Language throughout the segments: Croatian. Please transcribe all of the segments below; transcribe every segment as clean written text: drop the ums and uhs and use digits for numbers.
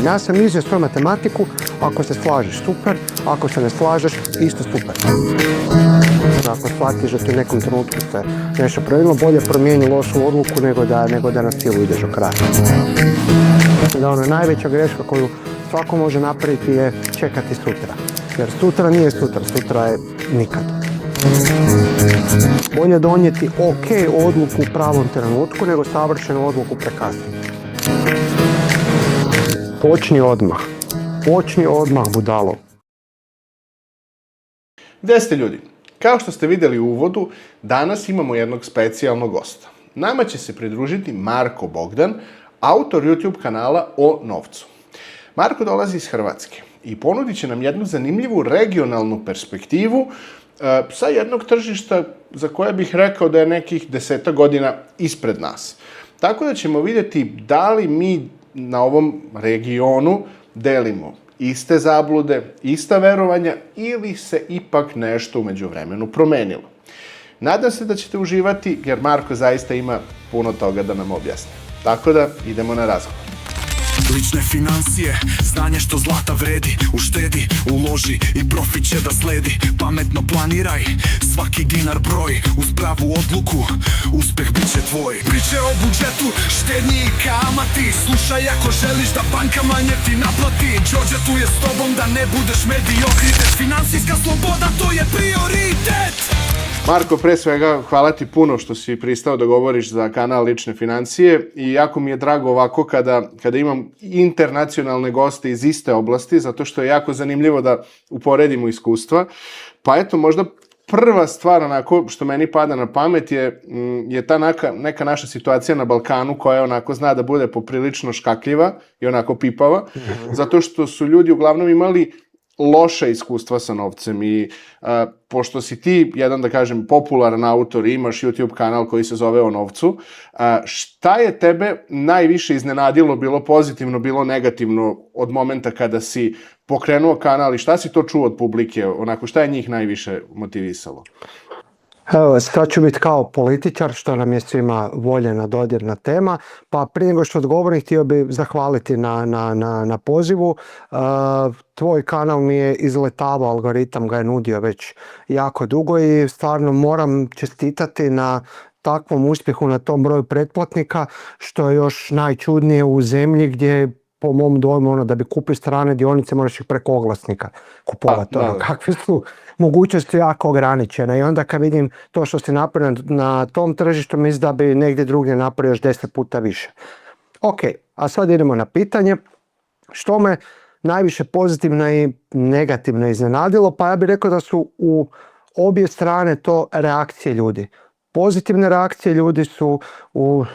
Ja sam iznio svoju matematiku, ako se slažeš super, ako se ne slažeš isto super. Ako shvatiš da ti u nekom trenutku se nešto promijenilo, bolje promijeni lošu odluku nego da na silu ideš do kraja. Da ono, najveća greška koju svako može napraviti je čekati sutra. Jer sutra nije sutra, sutra je nikad. Bolje donijeti ok odluku u pravom trenutku nego savršenu odluku prekasno. Počni odmah. Počni odmah, budalo. Gdje ste ljudi? Kao što ste vidjeli u uvodu, danas imamo jednog specijalnog gosta. Nama će se pridružiti Marko Bogdan, autor YouTube kanala O novcu. Marko dolazi iz Hrvatske i ponudit će nam jednu zanimljivu regionalnu perspektivu sa jednog tržišta za koje bih rekao da je nekih 10 godina ispred nas. Tako da ćemo vidjeti da li mi na ovom regionu delimo iste zablude, ista verovanja ili se ipak nešto u međuvremenu promenilo. Nadam se da ćete uživati jer Marko zaista ima puno toga da nam objasni. Tako da idemo na razgovor. Lične financije, znanje što zlata vredi. Uštedi, uloži i profit će da sledi. Pametno planiraj, svaki dinar broj. Uz pravu odluku, uspeh bit će tvoj. Priče o budžetu, štednji i kamati. Slušaj ako želiš da banka manje ti naplati. Đorđe tu je s tobom da ne budeš mediokritet. Finansijska sloboda, to je prioritet. Marko, pre svega, hvala ti puno što si pristao da govoriš za kanal Lične financije i jako mi je drago ovako kada imam internacionalne goste iz iste oblasti, zato što je jako zanimljivo da uporedimo iskustva. Pa eto, možda prva stvar onako što meni pada na pamet je ta neka naša situacija na Balkanu koja onako zna da bude poprilično škakljiva i onako pipava, zato što su ljudi uglavnom imali loša iskustva sa novcem i pošto si ti jedan, da kažem, popularan autor i imaš YouTube kanal koji se zove O novcu, šta je tebe najviše iznenadilo, bilo pozitivno, bilo negativno od momenta kada si pokrenuo kanal i šta si to čuo od publike, onako šta je njih najviše motivisalo? Evo, sad ću biti kao političar, što nam je svima voljena dodirna tema, pa prije nego što odgovorim, htio bih zahvaliti na pozivu. Tvoj kanal mi je izletavao, algoritam ga je nudio već jako dugo i stvarno moram čestitati na takvom uspjehu na tom broju pretplatnika, što je još najčudnije u zemlji gdje po mom dojmu da bi kupio strane dionice moraš ih preko oglasnika kupovati. Kakve su mogućnosti jako ograničene i onda kad vidim to što si napravio na tom tržištu, mislim da bi negdje drugdje napravio još 10 puta više. Ok, a sad idemo na pitanje što me najviše pozitivno i negativno iznenadilo, pa ja bih rekao da su u obje strane to reakcije ljudi. Pozitivne reakcije ljudi su u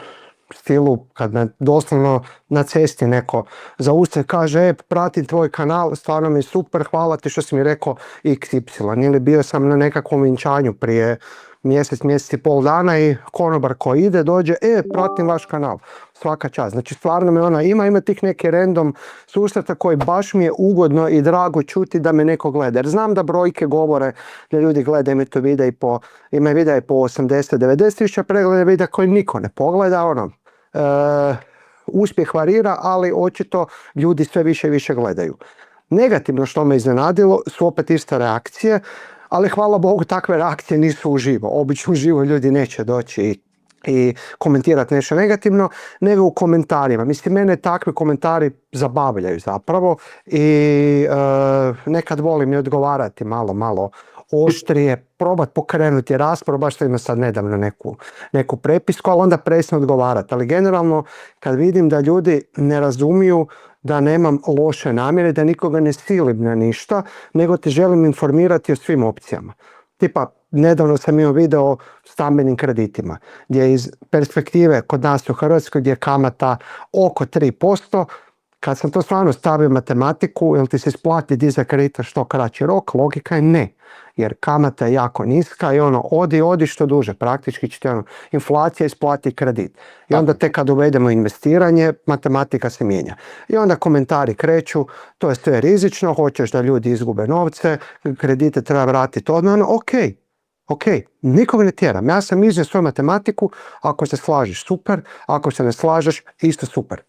stilu kad doslovno na cesti neko zaustavi kaže pratim tvoj kanal, stvarno mi je super, hvala ti što si mi rekao XY. Ili bio sam na nekakvom vinčanju prije mjesec i pol dana i konobar koji ide dođe, pratim vaš kanal, svaka čast. Znači stvarno me ima tih neke random susreta koji baš mi je ugodno i drago čuti da me neko gleda. Jer znam da brojke govore da ljudi gledaju, ima videa po 80-90 tisuća pregleda, videa koji niko ne pogleda, uspjeh varira, ali očito ljudi sve više i više gledaju. Negativno što me iznenadilo su opet iste reakcije, ali hvala Bogu takve reakcije nisu uživo. Obično uživo ljudi neće doći i komentirati nešto negativno, nego u komentarima. Mislim, mene takvi komentari zabavljaju zapravo i nekad volim i odgovarati malo oštrije, probati pokrenuti raspravu, baš što ima sad nedavno neku prepisku, ali onda presno odgovarati. Ali generalno kad vidim da ljudi ne razumiju da nemam loše namjere, da nikoga ne silim na ništa, nego te želim informirati o svim opcijama. Tipa, nedavno sam imao video o stambenim kreditima, gdje iz perspektive kod nas u Hrvatskoj gdje je kamata oko 3%, kad sam to stvarno stavio matematiku, jel ti se isplati dizati kredita što kraći rok, logika je ne. Jer kamata je jako niska i odi što duže, praktički će inflacija isplati kredit. I onda tek kad uvedemo investiranje, matematika se mijenja. I onda komentari kreću, to je sve rizično, hoćeš da ljudi izgube novce, kredite treba vratiti odmah, ok. Ok, nikog ne tjeram. Ja sam iznio svoju matematiku, ako se slažeš super, ako se ne slažeš isto super.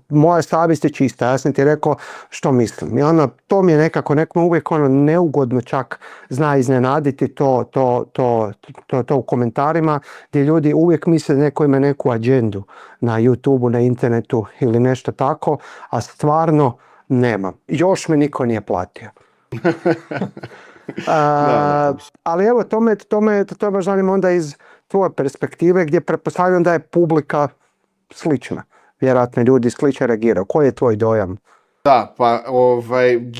Moja savjest je čista, ja sam ti rekao što mislim. I ono, to mi je nekako uvijek ono neugodno čak zna iznenaditi to u komentarima gdje ljudi uvijek misle da neko ima neku agendu na YouTubeu, na internetu ili nešto tako, a stvarno nema. Još me niko nije platio. Ali evo, to me baš zanima onda iz tvoje perspektive gdje pretpostavljam da je publika slična. Vjerojatno ljudi slično reagiraju. Koji je tvoj dojam? Da, pa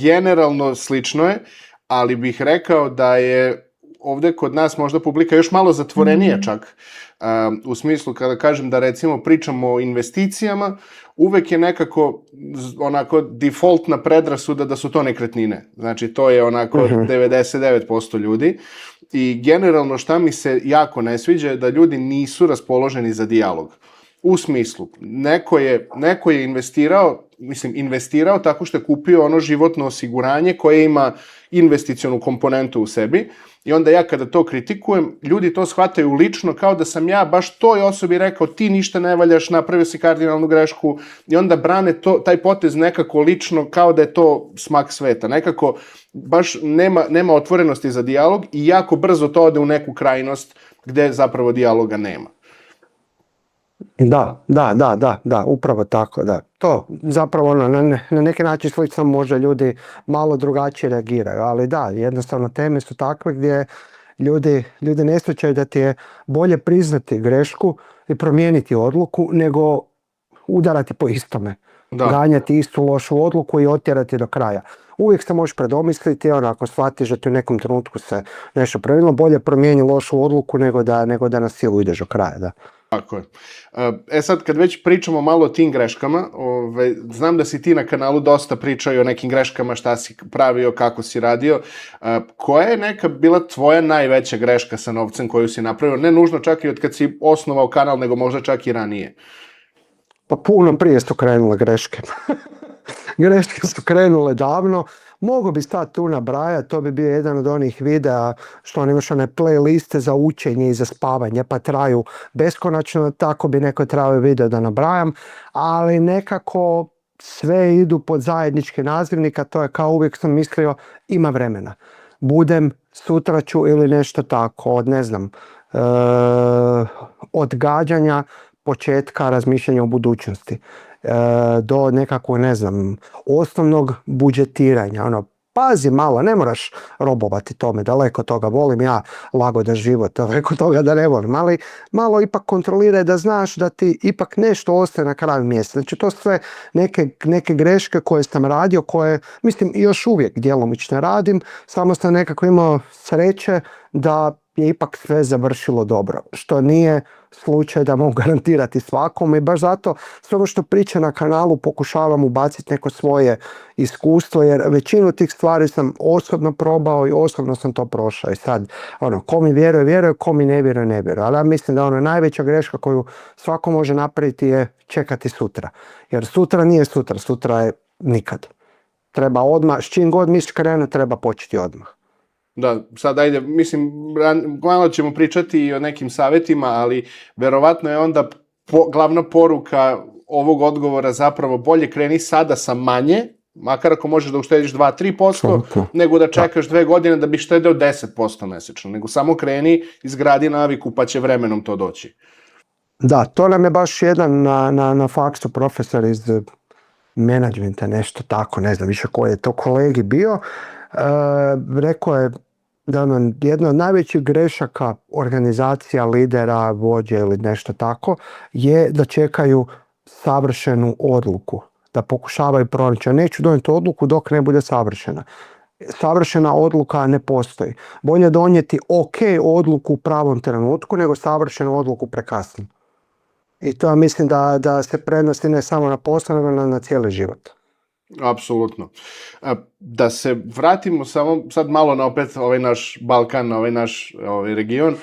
generalno slično je, ali bih rekao da je ovdje kod nas možda publika još malo zatvorenija čak. U smislu kada kažem da recimo pričamo o investicijama, uvek je nekako onako defaultna predrasuda da su to nekretnine. Znači to je onako 99% ljudi i generalno šta mi se jako ne sviđa je da ljudi nisu raspoloženi za dijalog. U smislu, neko je investirao tako što je kupio ono životno osiguranje koje ima investicionu komponentu u sebi i onda ja kada to kritikujem, ljudi to shvataju lično kao da sam ja baš toj osobi rekao ti ništa ne valjaš, napravio si kardinalnu grešku i onda brane taj potez nekako lično kao da je to smak sveta. Nekako baš nema otvorenosti za dijalog i jako brzo to ode u neku krajnost gde zapravo dijaloga nema. Da, upravo tako, da. To zapravo na neki način slično može ljudi malo drugačije reagiraju, ali da, jednostavno teme su takve gdje ljudi ne shvaćaju da ti je bolje priznati grešku i promijeniti odluku nego udarati po istome. Da. Ganjati istu lošu odluku i otjerati do kraja. Uvijek se možeš predomisliti, ako shvatiš da ti u nekom trenutku se nešto promijenilo, bolje promijeni lošu odluku nego da na silu ideš do kraja, da. Tako je. Sad kad već pričamo malo o tim greškama, znam da si ti na kanalu dosta pričao o nekim greškama, šta si pravio, kako si radio. Koja je neka bila tvoja najveća greška sa novcem koju si napravio? Ne nužno čak i od kad si osnovao kanal, nego možda čak i ranije. Pa puno prije su krenule greške. Greške su krenule davno. Mogu bi stati tu nabrajati, to bi bio jedan od onih videa što on imaš one playliste za učenje i za spavanje, pa traju beskonačno, tako bi neko trebao video da nabrajam, ali nekako sve idu pod zajednički nazivnik, a to je kao uvijek sam mislio, ima vremena. Budem, sutra ću ili nešto tako, odgađanja početka razmišljanja o budućnosti. Do nekakvog, osnovnog budžetiranja. Pazi malo, ne moraš robovati tome, daleko toga, volim ja lagodan život, daleko toga da ne volim, ali malo ipak kontroliraj da znaš da ti ipak nešto ostaje na kraju mjeseca. Znači to sve neke greške koje sam radio, koje još uvijek djelomično radim, samo sam nekako imao sreće da je ipak sve završilo dobro, što nije slučaj da mogu garantirati svakome i baš zato sve ovo što pričam na kanalu pokušavam ubaciti neko svoje iskustvo jer većinu tih stvari sam osobno probao i osobno sam to prošao i sad ko mi vjeruje, ko mi ne vjeruje. Ali ja mislim da najveća greška koju svako može napraviti je čekati sutra, jer sutra nije sutra je nikad. Treba odmah, s čim god misliš krenuti, treba početi odmah. Da, sad ajde, malo ćemo pričati i o nekim savjetima, ali verovatno je onda glavna poruka ovog odgovora zapravo bolje kreni sada sa manje, makar ako možeš da uštediš 2-3%, nego da čekaš 2 godine da bi štedeo 10% mesečno, nego samo kreni, izgradi naviku pa će vremenom to doći. Da, to nam je baš jedan na faksu profesor iz menadžmenta, nešto tako, ne znam više koji je to kolegi bio, rekao je da jedna od najvećih grešaka organizacija, lidera, vođe ili nešto tako je da čekaju savršenu odluku, da pokušavaju pronaći. Neću donijeti odluku dok ne bude savršena. Savršena odluka ne postoji. Bolje donijeti odluku u pravom trenutku nego savršenu odluku prekasno. I to ja mislim da se prenosi ne samo na posao, nego na cijeli život. Apsolutno. Da se vratimo samo sad malo na opet ovaj naš Balkan, na ovaj naš region.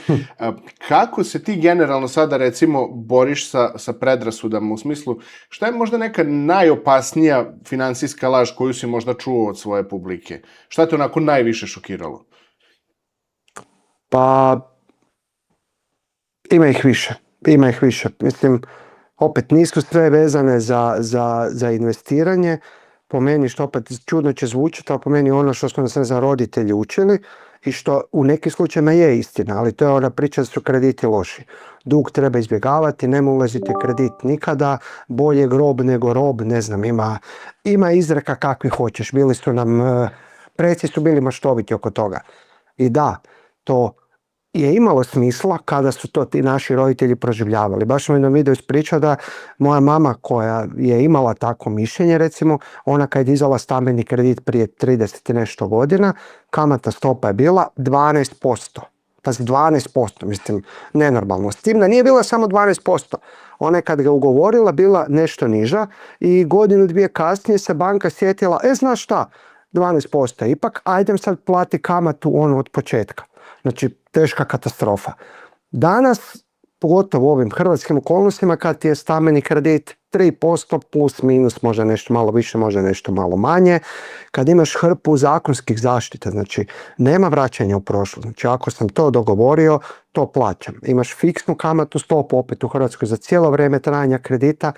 Kako se ti generalno sada recimo boriš sa predrasudama u smislu šta je možda neka najopasnija finansijska laž koju si možda čuo od svoje publike? Šta te onako najviše šokiralo? Pa ima ih više. Mislim, opet nisu sve vezane za investiranje. Po meni, što opet čudno će zvučiti, ali po meni ono što su nas za roditelji učili i što u nekim slučajima je istina, ali to je ona priča da su krediti loši. Dug treba izbjegavati, nema ulaziti kredit nikada, bolje grob nego rob, ne znam, ima izreka kakvi hoćeš. Bili su nam, preci su bili maštoviti oko toga. I da, to je imalo smisla kada su to ti naši roditelji proživljavali. Baš sam u jednom videu ispričao da moja mama koja je imala takvo mišljenje, recimo, ona kad je dizala stambeni kredit prije 30 i nešto godina, kamatna stopa je bila 12%. Pazi, 12%, mislim, nenormalno. S tim da nije bila samo 12%. Ona je kad ga ugovorila bila nešto niža i godinu, dvije kasnije se banka sjetila, znaš šta, 12%, ipak ajdem sad plati kamatu onu od početka. Znači, teška katastrofa. Danas, pogotovo u ovim hrvatskim okolnostima, kad ti je stambeni kredit 3% plus minus, možda nešto malo više, možda nešto malo manje, kad imaš hrpu zakonskih zaštita, znači nema vraćanja u prošlost. Znači, ako sam to dogovorio, to plaćam. Imaš fiksnu kamatnu stopu opet u Hrvatskoj za cijelo vrijeme trajanja kredita.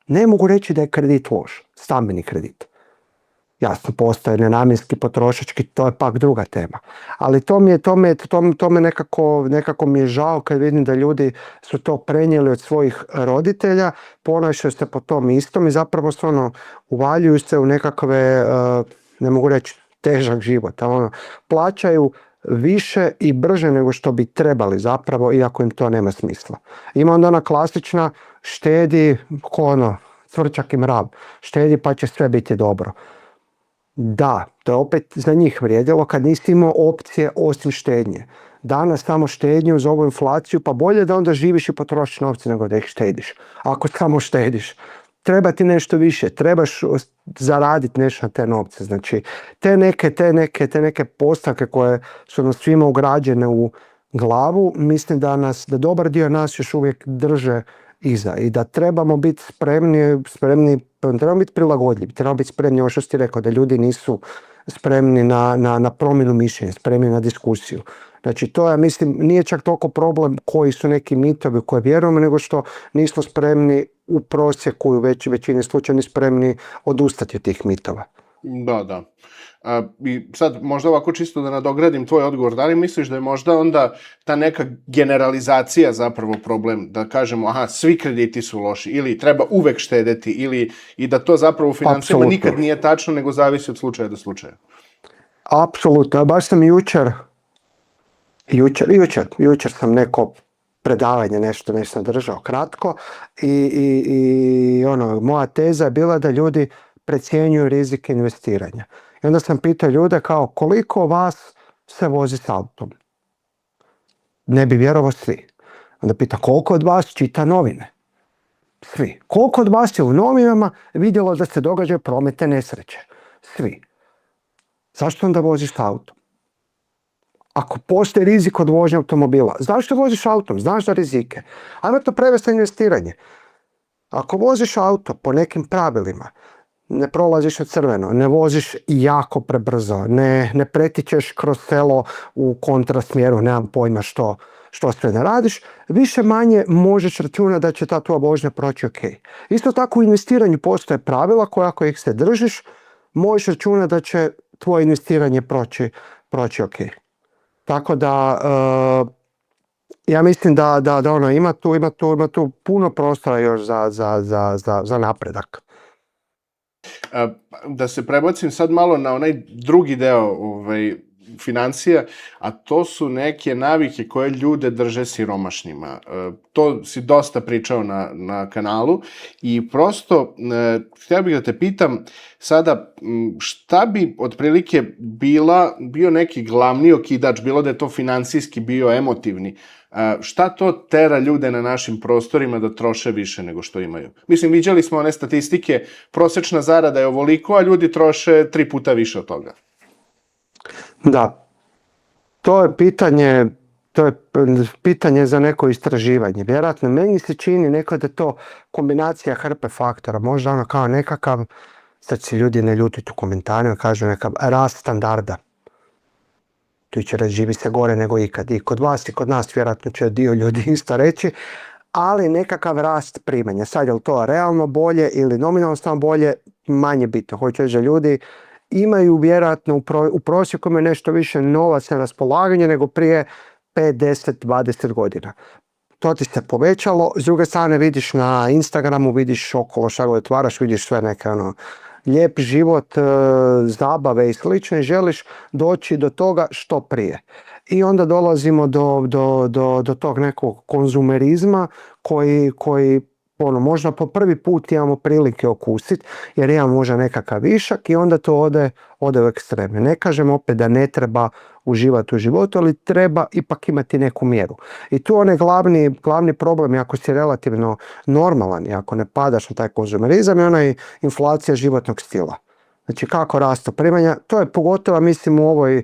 Ne mogu reći da je kredit loš, stambeni kredit. Jasno, postoje nenamjenski, potrošački, to je pak druga tema. Ali to me nekako mi je žao kad vidim da ljudi su to prenijeli od svojih roditelja, ponašaju se po tom istom i zapravo se uvaljuju se u nekakve, ne mogu reći, težak život. Plaćaju više i brže nego što bi trebali zapravo, iako im to nema smisla. Ima onda ona klasična, štedi ko cvrčak i mrav, štedi pa će sve biti dobro. Da, to je opet za njih vrijedilo kad nisi imao opcije osim štednje. Danas samo štednju uz ovu inflaciju, pa bolje da onda živiš i potrošiš novce nego da ih štediš. Ako samo štediš, treba ti nešto više, trebaš zaraditi nešto na te novce. Znači, te neke postavke koje su nas svima ugrađene u glavu, mislim da dobar dio nas još uvijek drže iza i da trebamo biti spremni, trebamo biti prilagodljivi, trebamo biti spremni, ovo što si rekao, da ljudi nisu spremni na promjenu mišljenja, spremni na diskusiju. Znači, to ja mislim nije čak toliko problem koji su neki mitovi koje vjerujemo, nego što nismo spremni u prosjeku u većini slučajeva spremni odustati od tih mitova. Da. I sad možda ovako čisto da nadogradim tvoj odgovor, da li misliš da je možda onda ta neka generalizacija zapravo problem, da kažemo aha, svi krediti su loši ili treba uvek štedeti i da to zapravo u financijama nikad nije tačno, nego zavisi od slučaja do slučaja? Apsolutno, baš sam jučer sam neko predavanje nešto sam držao kratko i moja teza je bila da ljudi precjenjuju rizike investiranja. I onda sam pitao ljude kao koliko vas se vozi s autom? Ne bi vjerovao svi. Onda pita koliko od vas čita novine? Svi. Koliko od vas je u novinama vidjelo da se događaju prometne nesreće? Svi. Zašto onda voziš s autom? Ako postoji rizik od vožnje automobila, zašto voziš autom? Znaš da rizike. Ajmo to prevesti na investiranje. Ako voziš auto po nekim pravilima, ne prolaziš od crveno, ne voziš jako prebrzo, ne pretičeš kroz selo u kontrasmjeru, nemam pojma što sve ne radiš, više manje možeš računati da će ta tvoja vožnja proći ok. Isto tako u investiranju postoje pravila koja ako ih se držiš, možeš računati da će tvoje investiranje proći ok. Tako da ja mislim da ima tu puno prostora još za napredak. Da se prebacim sad malo na onaj drugi deo financija, a to su neke navike koje ljude drže siromašnima. To si dosta pričao na kanalu i prosto htio bih da te pitam sada šta bi otprilike bio neki glavni okidač, bilo da je to financijski, bio emotivni, šta to tera ljude na našim prostorima da troše više nego što imaju? Mislim, viđali smo one statistike, prosječna zarada je ovoliko, a ljudi troše 3 puta više od toga. Da, to je pitanje za neko istraživanje. Vjerojatno, meni se čini neko da je to kombinacija hrpe faktora, možda kao nekakav, sad se ljudi ne ljuti u komentarima, kažu nekakav rast standarda. tu će reći živi se gore nego ikad. I kod vas i kod nas vjerojatno će dio ljudi isto reći, ali nekakav rast primanja. Sad je li to realno bolje ili nominalno samo bolje, manje bitno. Hoće reći da ljudi imaju vjerojatno u prosjeku imaju nešto više novaca na raspolaganje nego prije 5, 10, 20 godina. To ti se povećalo, s druge strane vidiš na Instagramu, vidiš okolo šta god otvaraš, vidiš sve neke lijep život, zabave i slično i želiš doći do toga što prije. I onda dolazimo do tog nekog konzumerizma koji možda po prvi put imamo prilike okusiti jer imamo možda nekakav višak i onda to ode u ekstreme. Ne kažem opet da ne treba uživati u životu, ali treba ipak imati neku mjeru. I tu onaj glavni problem je ako si relativno normalan i ako ne padaš na taj konzumerizam je onaj inflacija životnog stila. Znači kako rastu primanja, to je pogotovo mislim u ovoj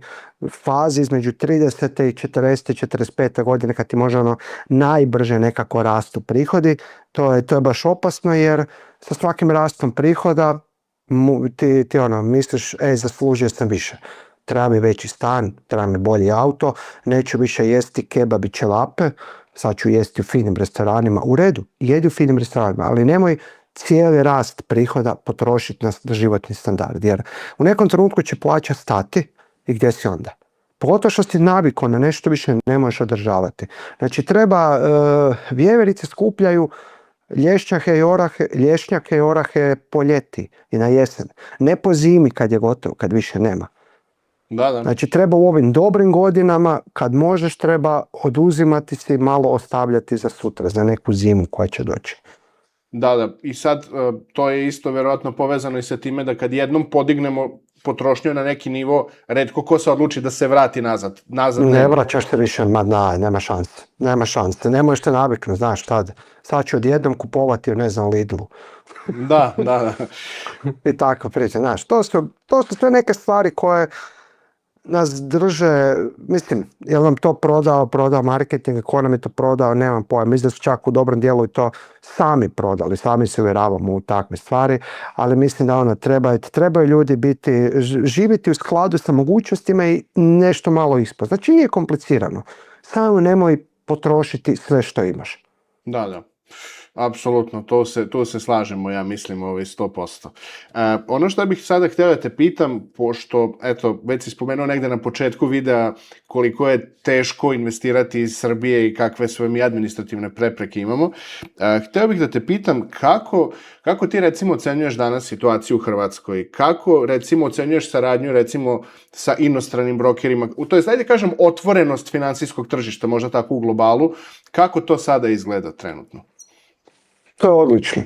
fazi između 30. i 40. 45. godine kad ti možda najbrže nekako rastu prihodi, to je baš opasno jer sa svakim rastom prihoda ti misliš zaslužio sam više. Treba mi veći stan, treba mi bolji auto, neću više jesti kebab i ćevape, sad ću jesti u finim restoranima. U redu, jedi u finim restoranima, ali nemoj cijeli rast prihoda potrošiti na životni standard, jer u nekom trenutku će plaća stati i gdje si onda? Pogotovo što si navikao na nešto više ne možeš održavati. Znači treba, vjeverice skupljaju lješnjake i orahe po ljeti i na jesen. Ne po zimi kad je gotovo, kad više nema. Da. Znači treba u ovim dobrim godinama, kad možeš, treba oduzimati si, malo ostavljati za sutra, za neku zimu koja će doći. Da. I sad to je isto vjerojatno povezano i sa time da kad jednom podignemo potrošnju na neki nivo, retko ko se odluči da se vrati nazad. Ne vraćaš se više, nema šanse. Ne možeš te naviknuti, znaš sad ću odjednom kupovati, ne znam, Lidlu. Da. I tako priča, znaš, to su sve neke stvari koje nas drže, mislim, jel nam to prodao marketing, ko nam je to prodao, nemam pojma, mislim da su čak u dobrom dijelu i to sami prodali, sami se uvjeravamo u takve stvari, ali mislim da trebaju ljudi živjeti u skladu sa mogućnostima i nešto malo ispod. Znači nije komplicirano, samo nemoj potrošiti sve što imaš. Da. Apsolutno, to se slažemo, ja mislim, 100%. Ono što bih sada htio da te pitam, pošto, već si spomenuo negde na početku videa koliko je teško investirati iz Srbije i kakve sve mi administrativne prepreke imamo, htio bih da te pitam kako ti recimo ocenjuješ danas situaciju u Hrvatskoj, kako recimo ocenjuješ saradnju recimo sa inostranim brokerima, to je, ajde kažem, otvorenost finansijskog tržišta, možda tako u globalu, kako to sada izgleda trenutno? To je odlično.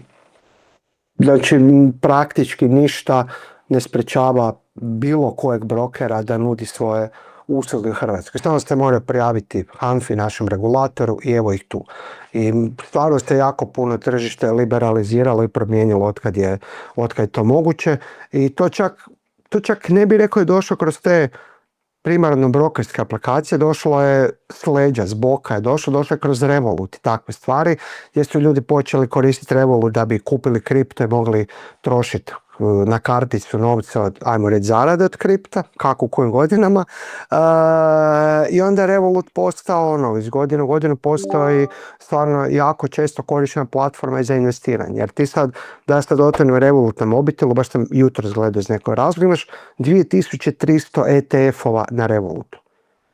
Znači, praktički ništa ne sprečava bilo kojeg brokera da nudi svoje usluge u Hrvatskoj. Stvarno ste moraju prijaviti HANFI, našem regulatoru, i evo ih tu. I stvarno ste jako puno tržište liberaliziralo i promijenilo otkad je to moguće. I to čak ne bi rekao je došlo kroz te primarno brokerske aplikacije, došlo je s leđa, s boka je došlo je kroz Revolut i takve stvari, gdje su ljudi počeli koristiti Revolut da bi kupili kripto i mogli trošiti na karticu novce od, ajmo reći, zarade od kripta, kako u kojim godinama. I onda je Revolut postao, iz godine u godinu postao i stvarno jako često korištena platforma za investiranje. Jer ti sad, da ste otvorio Revolut na mobitelu, baš sam jutros gledao iz nekog razloga, imaš 2300 ETF-ova na Revolutu.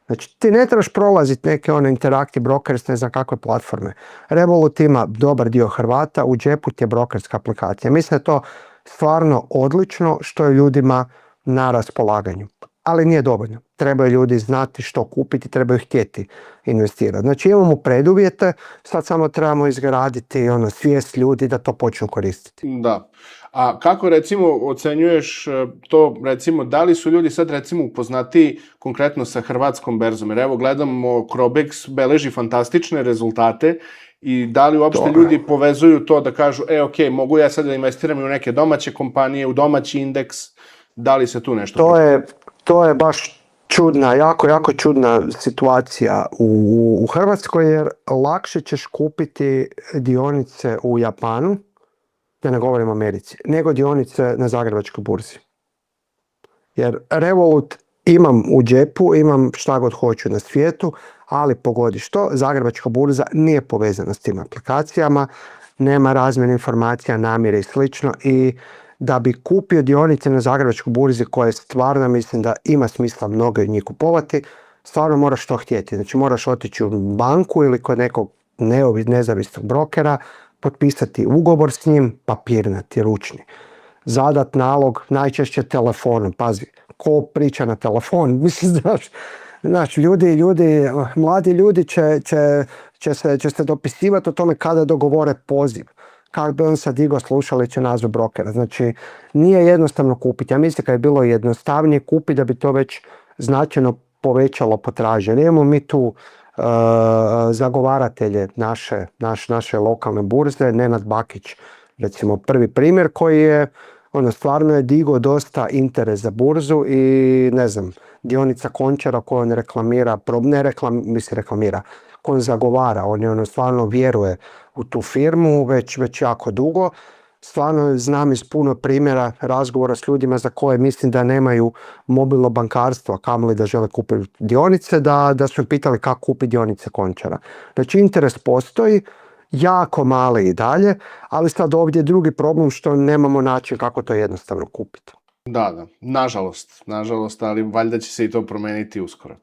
Znači, ti ne trebaš prolaziti neke Interactive Brokers, ne znam kakve platforme. Revolut ima dobar dio Hrvata, u džepu ti je brokerska aplikacija. Mislim da je to stvarno odlično što je ljudima na raspolaganju. Ali nije dovoljno. Trebaju ljudi znati što kupiti, trebaju htjeti investirati. Znači imamo preduvjete, sad samo trebamo izgraditi svijest ljudi da to počnu koristiti. Da. A kako recimo ocenjuješ to, recimo, da li su ljudi sad recimo upoznati konkretno sa hrvatskom berzom? Jer evo gledamo, Crobex beleži fantastične rezultate i da li uopšte ljudi povezuju to da kažu, mogu ja sad da investiram u neke domaće kompanije, u domaći indeks, da li se tu nešto... To je baš čudna, jako čudna situacija u Hrvatskoj, jer lakše ćeš kupiti dionice u Japanu, da ne govorim o Americi, nego dionice na Zagrebačkoj burzi. Jer Revolut imam u džepu, imam šta god hoću na svijetu, ali pogodi što, Zagrebačka burza nije povezana s tim aplikacijama, nema razmjene informacija, namjere i slično, i da bi kupio dionice na Zagrebačkoj burzi, koje stvarno mislim da ima smisla mnoge od njih kupovati, stvarno moraš to htjeti. Znači moraš otići u banku ili kod nekog nezavisnog brokera, potpisati ugovor s njim, papirnati, ručni. Zadat nalog, najčešće telefonom, pazi, ko priča na telefon, mislim, znaš, mladi ljudi će se dopisivati o tome kada dogovore poziv. Kako bi on sad digao slušalice nazvu brokera. Znači, nije jednostavno kupiti. Ja mislim kad je bilo jednostavnije kupiti, da bi to već značajno povećalo potražnju. Imamo mi tu zagovaratelje naše lokalne burze, Nenad Bakić, recimo prvi primjer, koji je stvarno je digao dosta interes za burzu, i ne znam, dionica Končara koju on reklamira, koju on zagovara, on stvarno vjeruje u tu firmu već jako dugo. Stvarno znam iz puno primjera razgovora s ljudima za koje mislim da nemaju mobilno bankarstvo, a kamoli da žele kupiti dionice, da su pitali kako kupiti dionice Končara. Znači interes postoji, jako mali i dalje, ali sad ovdje je drugi problem što nemamo način kako to jednostavno kupiti. Da, nažalost, ali valjda će se i to promijeniti uskoro.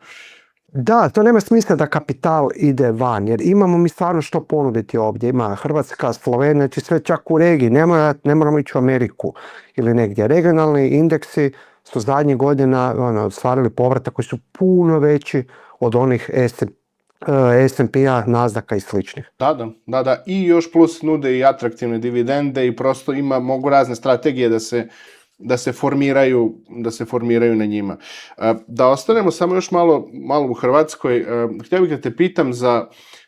Da, to nema smisla da kapital ide van, jer imamo mi stvarno što ponuditi ovdje. Ima Hrvatska, Slovenija, znači sve čak u regiji, ne moramo ići u Ameriku ili negdje. Regionalni indeksi su zadnjih godina ostvarili povratak koji su puno veći od onih S&P-a, Nasdaka i sličnih. Da. I još plus nude i atraktivne dividende i prosto mogu razne strategije da se formiraju na njima. Da ostanemo samo još malo u Hrvatskoj. Htio bih da te pitam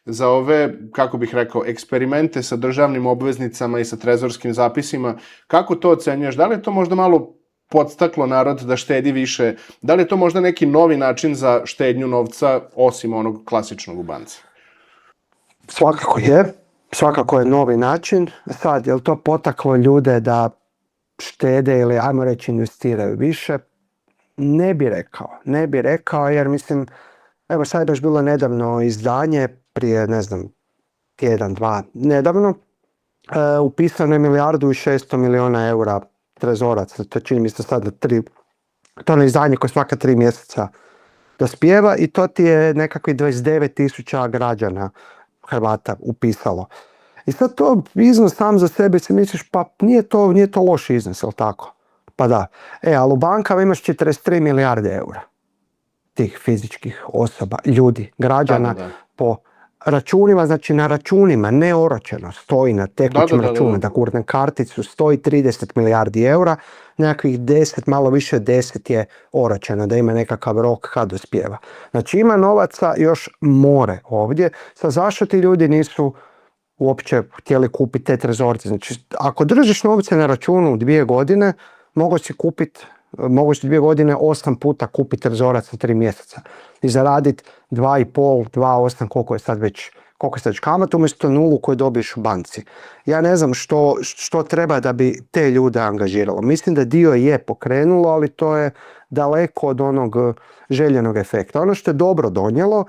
za ove, kako bih rekao, eksperimente sa državnim obveznicama i sa trezorskim zapisima. Kako to ocenjuješ? Da li je to možda malo podstaklo narod da štedi više? Da li je to možda neki novi način za štednju novca osim onog klasičnog u banci? Svakako je novi način. Sad, je li to potaklo ljude da štede ili, ajmo reći, investiraju više? Ne bi rekao, jer mislim, evo sad je baš bilo nedavno izdanje, prije, ne znam, tjedan, dva, nedavno, upisano je 1,6 milijardi eura trezoraca, to čini mi se sada to je izdanje koje svaka 3 mjeseca dospijeva, i to ti je nekakvih 29.000 građana Hrvata upisalo. I sad to iznos sam za sebe si misliš, pa nije to loš iznos, jel tako? Pa da. Ali u bankama imaš 43 milijarde eura tih fizičkih osoba, ljudi, građana, po računima, znači na računima, ne oročeno, stoji na tekućim računima, da gurnem karticu, stoji 30 milijardi eura, nekakvih 10, malo više 10 je oročeno, da ima nekakav rok kad dospijeva. Znači ima novaca još more ovdje, sad zašto ti ljudi nisu uopće htjeli kupiti te trezorce? Znači, ako držiš novce na računu 2 godine, mogu si 2 godine 8 puta kupiti trezorac na 3 mjeseca i zaraditi 2,5, 2,8, koliko je sad već kamat, umjesto 0 koju dobiješ u banci. Ja ne znam što treba da bi te ljude angažiralo. Mislim da dio je pokrenulo, ali to je daleko od onog željenog efekta. Ono što je dobro donijelo,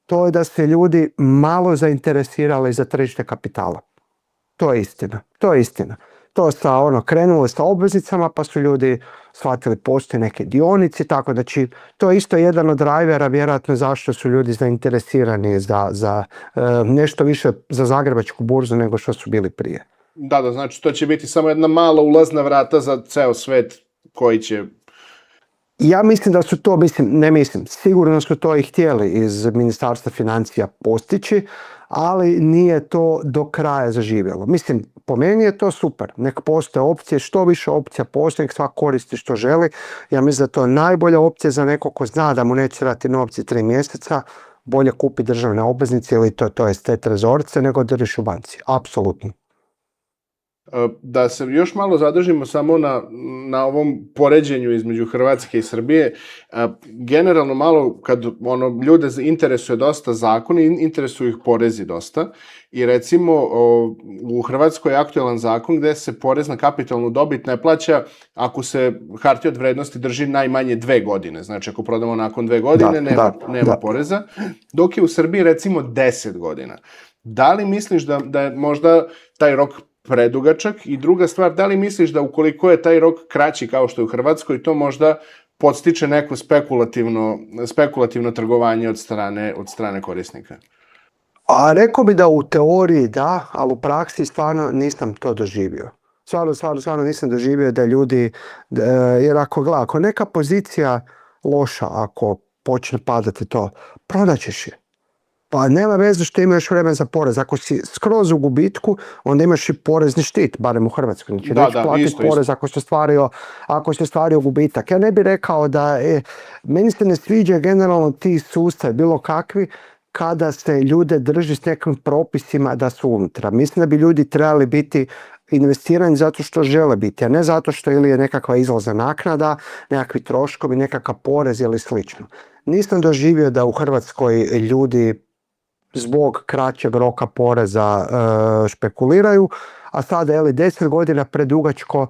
to je da se ljudi malo zainteresirali za tržište kapitala. To je istina. To krenulo sa obveznicama, pa su ljudi shvatili postoje neke dionice, tako da to je isto jedan od drivera vjerojatno zašto su ljudi zainteresirani za nešto više za Zagrebačku burzu nego što su bili prije. Da, znači to će biti samo jedna mala ulazna vrata za ceo svet koji će... Ja mislim da su to, sigurno su to i htjeli iz Ministarstva financija postići, ali nije to do kraja zaživjelo. Mislim, po meni je to super. Nek postoje opcije, što više opcija postoje, nek svak koristi što želi. Ja mislim da je to najbolja opcija za neko ko zna da mu neće dati novci 3 mjeseca, bolje kupi državne obveznice ili to jest te trezorce nego držiš u banci. Apsolutno. Da se još malo zadržimo samo na ovom poređenju između Hrvatske i Srbije. Generalno malo kad ljude interesuje dosta zakoni, interesuju ih porezi dosta. I recimo u Hrvatskoj je aktualan zakon gde se porez na kapitalnu dobit ne plaća ako se hartija od vrednosti drži najmanje 2 godine. Znači ako prodamo nakon 2 godine nema poreza. Dok je u Srbiji recimo 10 godina. Da li misliš da je možda taj rok predugačak? I druga stvar, da li misliš da ukoliko je taj rok kraći kao što je u Hrvatskoj, to možda podstiče neko spekulativno trgovanje od strane korisnika? A rekao bi da u teoriji da, ali u praksi stvarno nisam to doživio. Stvarno nisam doživio da ljudi, jer ako neka pozicija loša, ako počne padati to, prodat ćeš je. Pa nema veze što imaš vremena za porez. Ako si skroz u gubitku, onda imaš i porezni štit, barem u Hrvatskoj. Znači nećeš platiti porez ako si ostvario gubitak. Ja ne bih rekao da, meni se ne sviđa generalno ti sustav, bilo kakvi, kada se ljude drži s nekim propisima da su unutra. Mislim da bi ljudi trebali biti investirani zato što žele biti, a ne zato što ili je nekakva izlazna naknada, nekakvi troškovi, nekakav porez ili slično. Nisam doživio da u Hrvatskoj ljudi zbog kraćeg roka poreza špekuliraju, a sada 10 godina predugačko,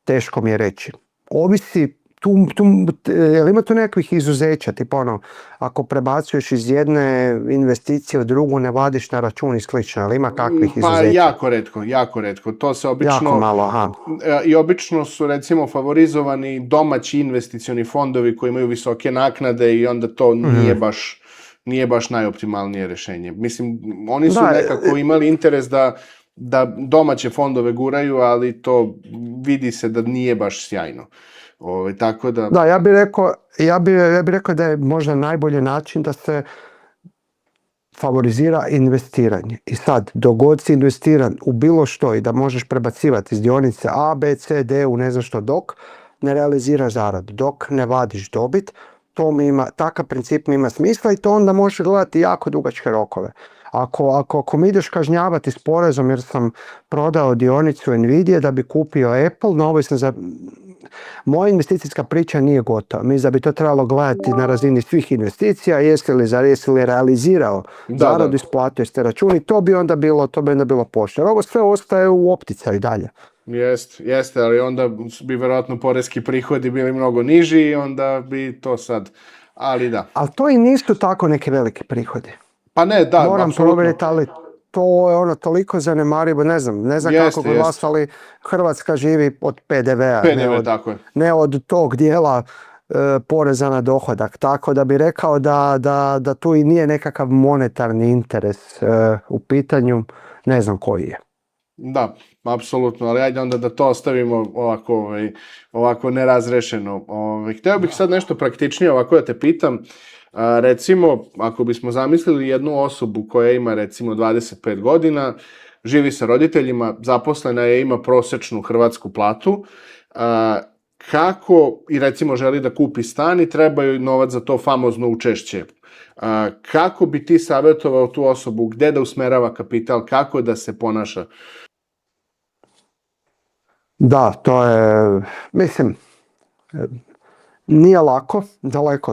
teško mi je reći. Ovisi, ima tu nekakvih izuzeća, tipa ako prebacuješ iz jedne investicije u drugu, ne vadiš na račun i slično, ali ima kakvih izuzeća? Pa jako retko. To se obično... Jako malo, aha. I obično su recimo favorizovani domaći investicioni fondovi koji imaju visoke naknade i onda to nije baš najoptimalnije rješenje. Mislim, oni su nekako imali interes da domaće fondove guraju, ali to vidi se da nije baš sjajno. Tako da... Da, ja bih rekao da je možda najbolji način da se favorizira investiranje. I sad, dok god si investiran u bilo što i da možeš prebacivati iz dionice A, B, C, D u ne znam što, dok ne realiziraš zaradu, dok ne vadiš dobit, takav princip mi ima smisla i to onda možeš gledati jako dugačke rokove. Ako mi ideš kažnjavati s porezom jer sam prodao dionicu Nvidia da bi kupio Apple, moja investicijska priča nije gotova. Mislim da bi to trebalo gledati na razini svih investicija, jesi li realizirao zaradu, isplatio ste račun i to bi onda bilo pošteno. Ovo sve ostaje u opticaju dalje. Jeste, ali onda bi vjerojatno porezki prihodi bili mnogo niži i onda bi to sad, ali da. Ali to i nisu tako neki veliki prihodi. Pa ne, da, moram apsolutno. provjeriti, ali to je toliko zanemarivo, ne znam kako kod vas, ali Hrvatska živi od PDV-a, ne od tog dijela poreza na dohodak. Tako da bi rekao da tu i nije nekakav monetarni interes u pitanju, ne znam koji je. Da, apsolutno, ali ajde onda da to ostavimo ovako nerazrešeno. Htio bih sad nešto praktičnije ovako da te pitam. Recimo, ako bismo zamislili jednu osobu koja ima recimo 25 godina, živi sa roditeljima, zaposlena je, ima prosječnu hrvatsku platu, kako i recimo želi da kupi stan i treba joj novac za to famozno učešće. Kako bi ti savjetovao tu osobu, gde da usmerava kapital, kako da se ponaša? Da, to je, mislim, nije lako, daleko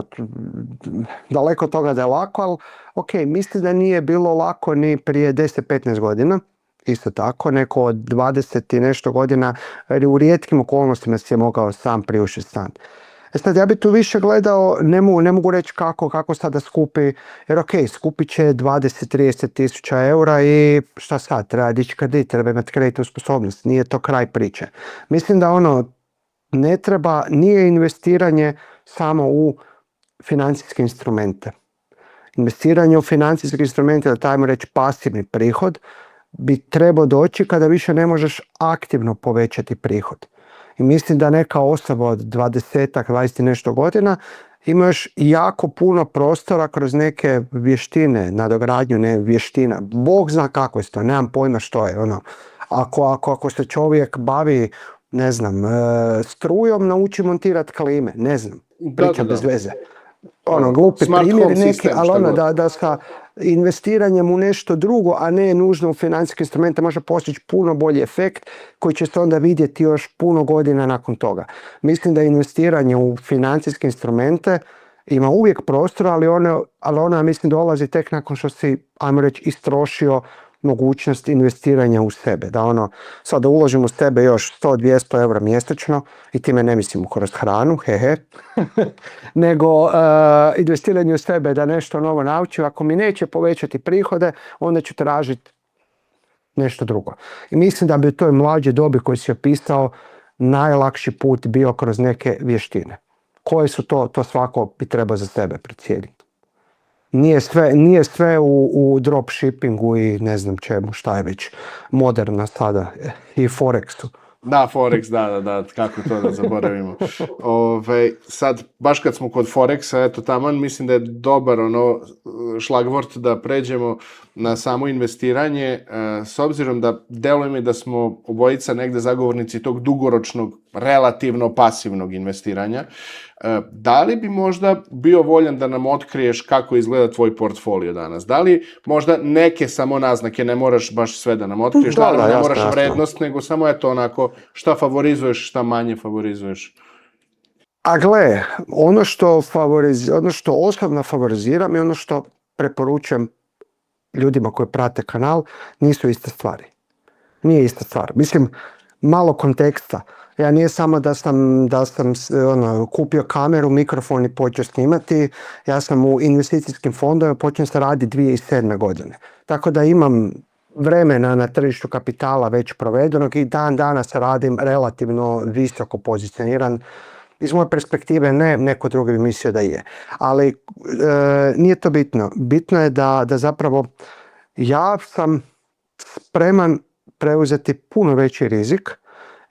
od toga da je lako, ali ok, mislim da nije bilo lako ni prije 10-15 godina, isto tako, neko od 20 i nešto godina u rijetkim okolnostima si je mogao sam priuštiti stan. Sad ja bi tu više gledao, ne mogu reći kako sada skupi, jer ok, skupit će 20-30 tisuća eura i šta sad, treba dići kredit, treba imati kreditnu sposobnost, nije to kraj priče. Mislim da nije investiranje samo u financijske instrumente. Investiranje u financijske instrumente, da tajmo reći pasivni prihod, bi trebao doći kada više ne možeš aktivno povećati prihod. I mislim da neka osoba od 20 nešto godina ima još jako puno prostora kroz neke vještine, nadogradnju vještina. Bog zna kako je to, nemam pojma što je. Ako se čovjek bavi, ne znam, strujom, nauči montirati klime, ne znam, priča bez veze. Glupi primjeri neki, ali investiranjem u nešto drugo, a ne nužno u financijske instrumente, može postići puno bolji efekt koji će se onda vidjeti još puno godina nakon toga. Mislim da investiranje u financijske instrumente ima uvijek prostora, ali ona mislim dolazi tek nakon što si, ajmo reći, istrošio mogućnost investiranja u sebe. Da sad da uložim u sebe još 100-200 eura mjesečno, i time ne mislim kroz hranu, nego investiranje u sebe da nešto novo naučim. Ako mi neće povećati prihode, onda ću tražiti nešto drugo. I mislim da bi u toj mlađoj dobi koji si opisao najlakši put bio kroz neke vještine. Koje su to svako bi trebao za sebe procijeniti. Nije sve u dropshippingu i ne znam čemu, šta je već moderno sada, i Forexu. Da, Forex, da, kako to da zaboravimo. Sad, baš kad smo kod Forexa, eto taman, mislim da je dobar šlagvort da pređemo na samo investiranje, s obzirom da deluje mi da smo obojica negde zagovornici tog dugoročnog, relativno pasivnog investiranja. Da li bi možda bio voljan da nam otkriješ kako izgleda tvoj portfolio danas? Da li možda neke samo naznake, ne moraš baš sve da nam otkriješ, naravno ne moraš vrednost, nego samo eto onako šta favorizuješ, šta manje favorizuješ? A gle, ono što osobno favoriziram i ono što preporučujem ljudima koji prate kanal, nisu iste stvari. Nije ista stvar. Mislim, malo konteksta. Ja nije samo da sam kupio kameru, mikrofon i počeo snimati. Ja sam u investicijskim fondovima počeo se raditi 2007. godine. Tako da imam vremena na tržištu kapitala već provedenog i dan danas radim relativno visoko pozicioniran. Iz moje perspektive ne, neko drugi bi mislio da je. Ali nije to bitno. Bitno je da zapravo ja sam spreman preuzeti puno veći rizik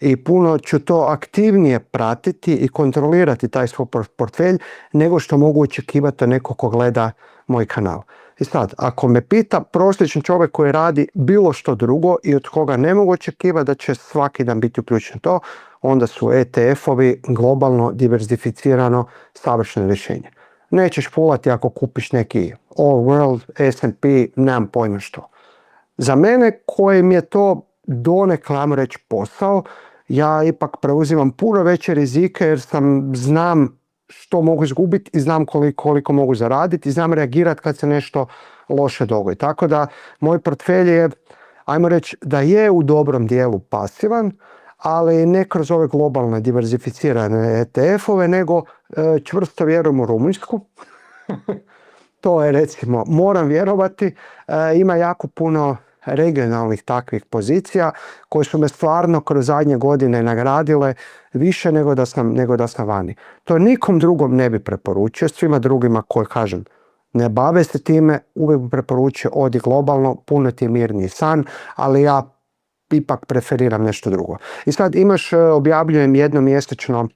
i puno ću to aktivnije pratiti i kontrolirati taj svoj portfelj nego što mogu očekivati od nekog ko gleda moj kanal. I sad, ako me pita prosječan čovjek koji radi bilo što drugo i od koga ne mogu očekivati da će svaki dan biti uključen to, onda su ETF-ovi globalno diversificirano savršeno rješenje. Nećeš fulati ako kupiš neki All World, S&P, nemam pojma što. Za mene kojim je to donekle, ajmo reći, posao, ja ipak preuzimam puno veće rizike jer znam što mogu izgubiti i znam koliko mogu zaraditi i znam reagirati kad se nešto loše dogodi. Tako da moj portfelj je, ajmo reći, da je u dobrom dijelu pasivan, ali ne kroz ove globalne diverzificirane ETF-ove, nego čvrsto vjerujem u Rumunjsku. To je, recimo, moram vjerovati, ima jako puno regionalnih takvih pozicija koje su me stvarno kroz zadnje godine nagradile više nego da sam vani. To nikom drugom ne bi preporučio, svima drugima koji, kažem, ne bave se time, uvijek bi preporučio odi globalno, puno ti je mirniji san, ali ja ipak preferiram nešto drugo. I sad objavljujem jednomjesečno,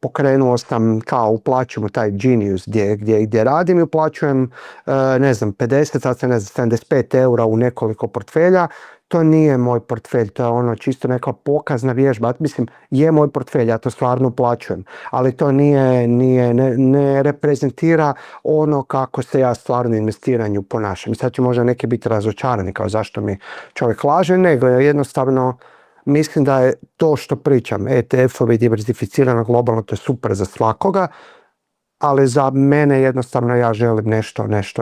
pokrenuo sam kao uplaćujem u taj Genius gdje radim i uplaćujem 50, sad se 75 eura u nekoliko portfelja. To nije moj portfelj, to je čisto neka pokazna vježba. Mislim, je moj portfelj, ja to stvarno uplaćujem, ali to ne reprezentira ono kako se ja stvarno investiranju ponašam. I sad će možda neki biti razočarani kao zašto mi čovjek laže, nego jednostavno mislim da je to što pričam, ETF-ovi diversificirano globalno, to je super za svakoga, ali za mene jednostavno ja želim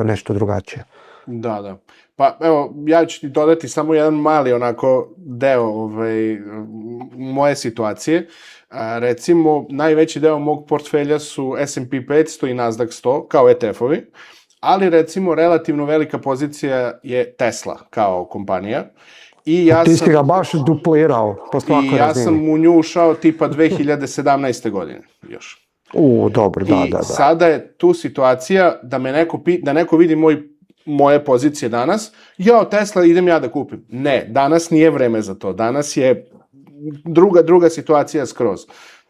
nešto drugačije. Da. Pa evo, ja ću ti dodati samo jedan mali onako deo moje situacije. Recimo, najveći deo mog portfelja su S&P 500 i Nasdaq 100 kao ETF-ovi, ali recimo relativno velika pozicija je Tesla kao kompanija. Ti si ga baš duplirao po svakoj razini. I ja sam u nju ušao tipa 2017. godine još. Dobro, da. I sada je tu situacija da neko vidi moje pozicije danas. Tesla, idem ja da kupim. Ne, danas nije vreme za to. Danas je druga situacija skroz.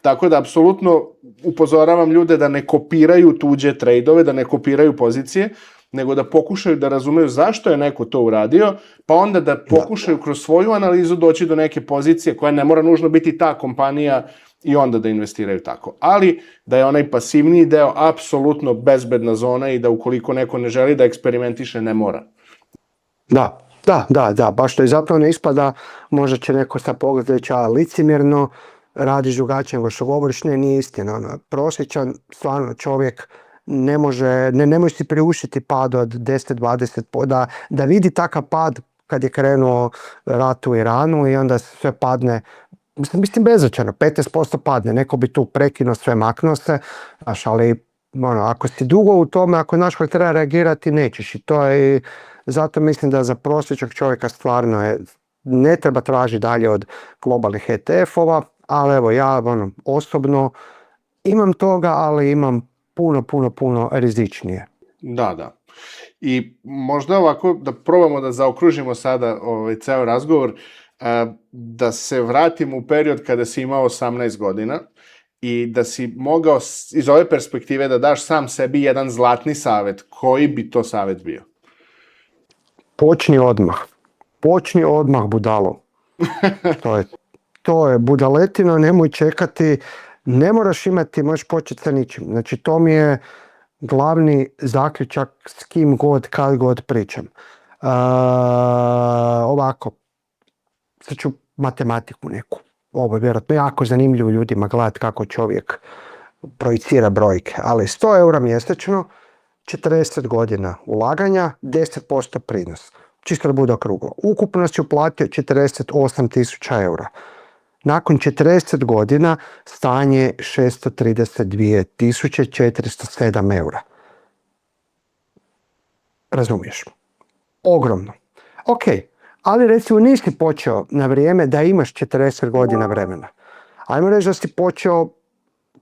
Tako da, apsolutno upozoravam ljude da ne kopiraju tuđe trejdove, da ne kopiraju pozicije, nego da pokušaju da razumeju zašto je neko to uradio, pa onda da pokušaju kroz svoju analizu doći do neke pozicije koja ne mora nužno biti ta kompanija i onda da investiraju tako. Ali da je onaj pasivniji deo apsolutno bezbedna zona i da ukoliko neko ne želi da eksperimentiše, ne mora. Da, baš to i zapravo ne ispada, možda će neko sad pogledati, licemjerno, radiš drugačije nego što govoriš, nije istina. Prosječan stvarno čovjek ne može si priuštiti pad od 10-20, da vidi takav pad kad je krenuo rat u Iranu i onda sve padne, mislim beznačajno, 15% padne, neko bi tu prekinuo sve, maknuo se, ali ako si dugo u tome, ako znaš kako treba reagirati, nećeš i to je, zato mislim da za prosječnog čovjeka stvarno ne treba tražiti dalje od globalnih ETF-ova, ali evo ja osobno imam toga, ali imam puno rizičnije. Da. I možda ovako da probamo da zaokružimo sada ceo razgovor, da se vratimo u period kada si imao 18 godina i da si mogao iz ove perspektive da daš sam sebi jedan zlatni savjet. Koji bi to savjet bio? Počni odmah, budalo. To je budaletina, nemoj čekati, ne moraš imati, možeš početi sa ničim. Znači to mi je glavni zaključak s kim god, kad god pričam. Ovako, sad ću matematiku neku. Ovo je vjerojatno jako zanimljivo ljudima gledati kako čovjek projicira brojke, ali 100 eura mjesečno, 40 godina ulaganja, 10% prinos. Čisto da bude okruglo. Ukupno si uplatio 48.000 eura. Nakon 40 godina stanje 632.407 eura. Razumiješ? Ogromno. Ok, ali recimo nisi počeo na vrijeme da imaš 40 godina vremena. Ajmo reći da si počeo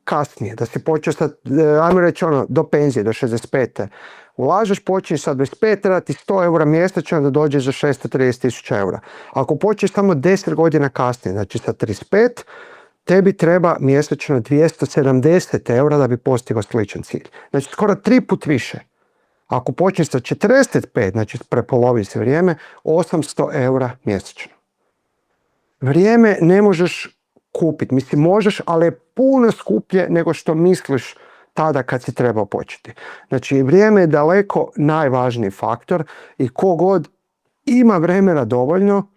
kasnije, da si počeo ajmo reći do penzije, do 65. Ulažeš, počneš sa 25, treba ti 100 eura mjesečno da dođeš za 630.000 eura. Ako počneš samo 10 godina kasnije, znači sa 35, tebi treba mjesečno 270 eura da bi postigao sličan cilj. Znači skoro 3 put više. Ako počneš sa 45, znači prepolovi se vrijeme, 800 eura mjesečno. Vrijeme ne možeš kupiti, mislim možeš, ali je puno skuplje nego što misliš tada kad si trebao početi. Znači vrijeme je daleko najvažniji faktor i kogod ima vremena dovoljno,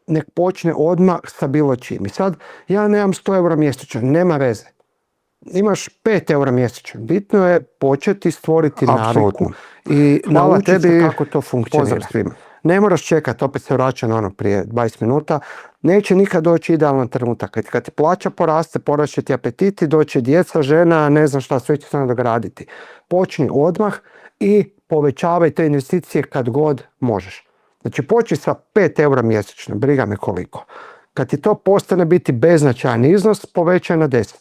nek počne odmah sa bilo čim. I sad ja nemam 100 eura mjesečno, nema veze. Imaš 5 eura mjesečno. Bitno je početi stvoriti naviku i naučiti se kako to funkcionira. Ne moraš čekati, opet se vraćam prije 20 minuta, neće nikad doći idealan trenutak. Kad ti plaća poraste, porast će ti apetiti, doće djeca, žena, ne znam šta, sve će se nadograditi. Počni odmah i povećavaj te investicije kad god možeš. Znači počni sa 5 eura mjesečno, briga me koliko. Kad ti to postane biti beznačajan iznos, povećaj na 10.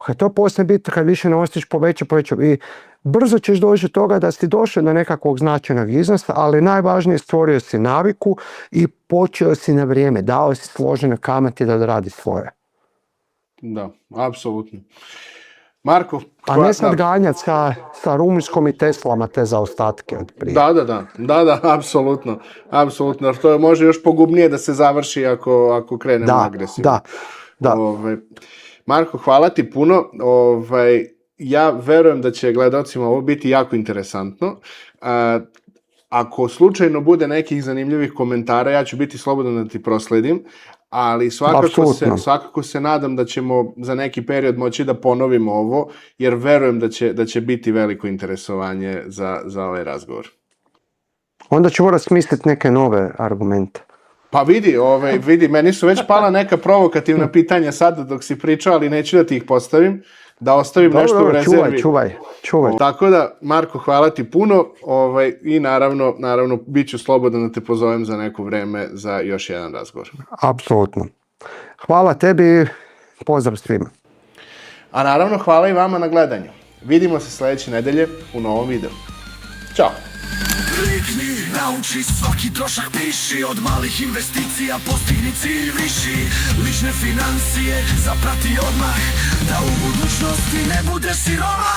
Kad to postane biti, kad više ne ostiš, povećaj. I brzo ćeš doći do toga da si došao do nekakvog značajnog iznosa, ali najvažnije stvorio si naviku i počeo si na vrijeme, dao si složene kamate da radi svoje. Da, apsolutno. Marko, a ne sad ganjati sa Rumunjskom i Teslama te zaostatke od prije. Da, apsolutno. To može još pogubnije da se završi ako krenemo agresivno. Da. Marko, hvala ti puno. Ja verujem da će gledalcima ovo biti jako interesantno. Ako slučajno bude nekih zanimljivih komentara, ja ću biti slobodan da ti prosledim, ali svakako se nadam da ćemo za neki period moći da ponovimo ovo, jer verujem da će biti veliko interesovanje za ovaj razgovor. Onda ću morati smisliti neke nove argumente. Pa vidi, meni su već pala neka provokativna pitanja sada dok si pričao, ali neću da ti ih postavim, da ostavim nešto u rezervi. Čuvaj. Tako da, Marko, hvala ti puno i naravno, bit ću slobodan da te pozovem za neko vreme za još jedan razgovor. Apsolutno. Hvala tebi, pozdrav svima. A naravno, hvala i vama na gledanju. Vidimo se sljedeće nedelje u novom videu. Ćao! Klikni, nauči, svaki trošak piši, od malih investicija postigni cilj viši. Lične financije zaprati odmah, da u budućnosti ne budeš siroma.